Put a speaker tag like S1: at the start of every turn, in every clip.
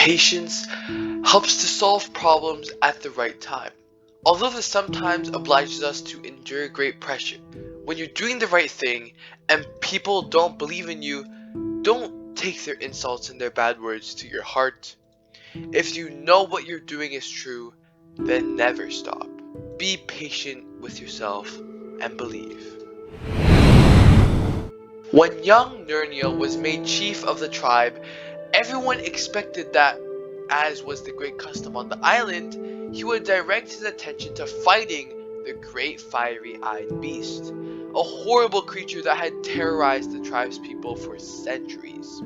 S1: Patience helps to solve problems at the right time. Although this sometimes obliges us to endure great pressure. When you're doing the right thing and people don't believe in you, don't take their insults and their bad words to your heart. If you know what you're doing is true, then never stop. Be patient with yourself and believe. When young Nernia was made chief of the tribe, everyone expected that, as was the great custom on the island, he would direct his attention to fighting the great fiery-eyed beast, a horrible creature that had terrorized the tribe's people for centuries.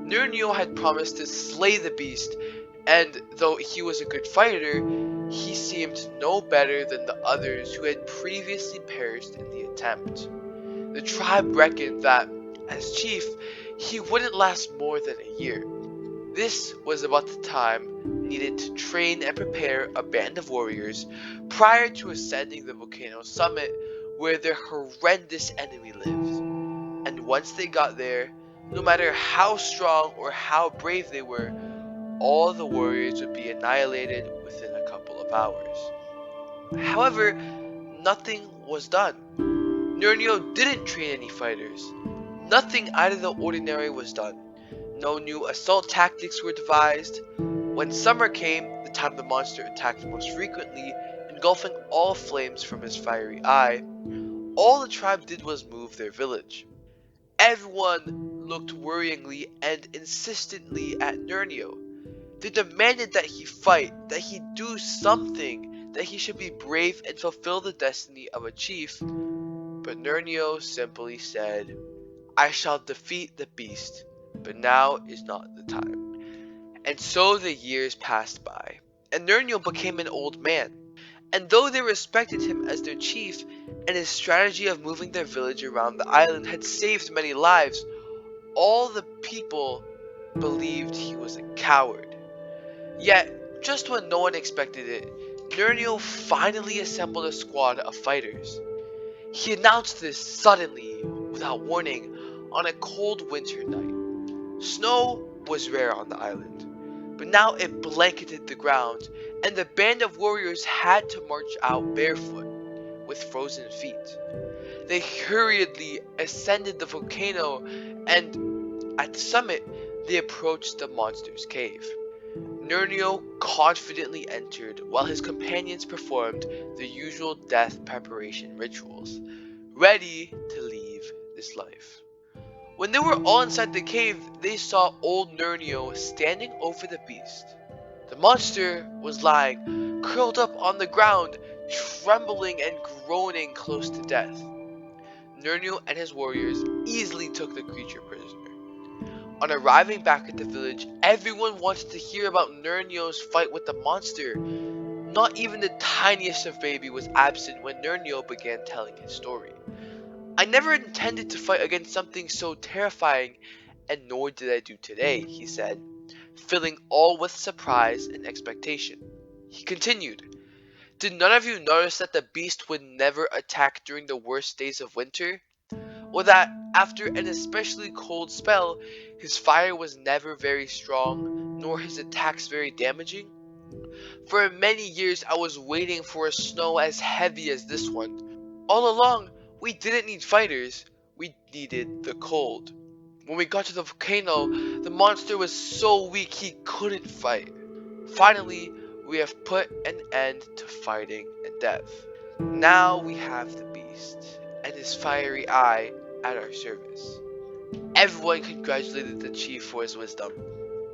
S1: Nernio had promised to slay the beast, and though he was a good fighter, he seemed no better than the others who had previously perished in the attempt. The tribe reckoned that, as chief, he wouldn't last more than a year. This was about the time needed to train and prepare a band of warriors prior to ascending the volcano summit where their horrendous enemy lived. And once they got there, no matter how strong or how brave they were, all the warriors would be annihilated within a couple of hours. However, nothing was done. Nernio didn't train any fighters. Nothing out of the ordinary was done. No new assault tactics were devised. When summer came, the time the monster attacked most frequently, engulfing all flames from his fiery eye, all the tribe did was move their village. Everyone looked worryingly and insistently at Nernio. They demanded that he fight, that he do something, that he should be brave and fulfill the destiny of a chief. But Nernio simply said, "I shall defeat the beast, but now is not the time." And so the years passed by, and Nernio became an old man. And though they respected him as their chief, and his strategy of moving their village around the island had saved many lives, all the people believed he was a coward. Yet, just when no one expected it, Nernio finally assembled a squad of fighters. He announced this suddenly, without warning, on a cold winter night. Snow was rare on the island, but now it blanketed the ground, and the band of warriors had to march out barefoot, with frozen feet. They hurriedly ascended the volcano, and at the summit, they approached the monster's cave. Nernio confidently entered while his companions performed the usual death preparation rituals, ready to leave this life. When they were all inside the cave, they saw old Nernio standing over the beast. The monster was lying, curled up on the ground, trembling and groaning close to death. Nernio and his warriors easily took the creature prisoner. On arriving back at the village, everyone wanted to hear about Nernio's fight with the monster. Not even the tiniest of baby was absent when Nernio began telling his story. "I never intended to fight against something so terrifying, and nor did I do today," he said, filling all with surprise and expectation. He continued, "Did none of you notice that the beast would never attack during the worst days of winter? Or that, after an especially cold spell, his fire was never very strong, nor his attacks very damaging? For many years I was waiting for a snow as heavy as this one. All along, we didn't need fighters, we needed the cold. When we got to the volcano, the monster was so weak he couldn't fight. Finally, we have put an end to fighting and death. Now we have the beast and his fiery eye at our service." Everyone congratulated the chief for his wisdom,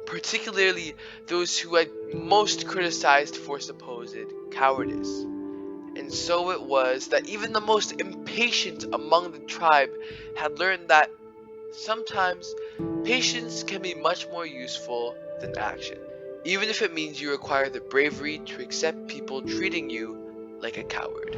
S1: particularly those who had most criticized for supposed cowardice. And so it was that even the most impatient among the tribe had learned that sometimes patience can be much more useful than action, even if it means you require the bravery to accept people treating you like a coward.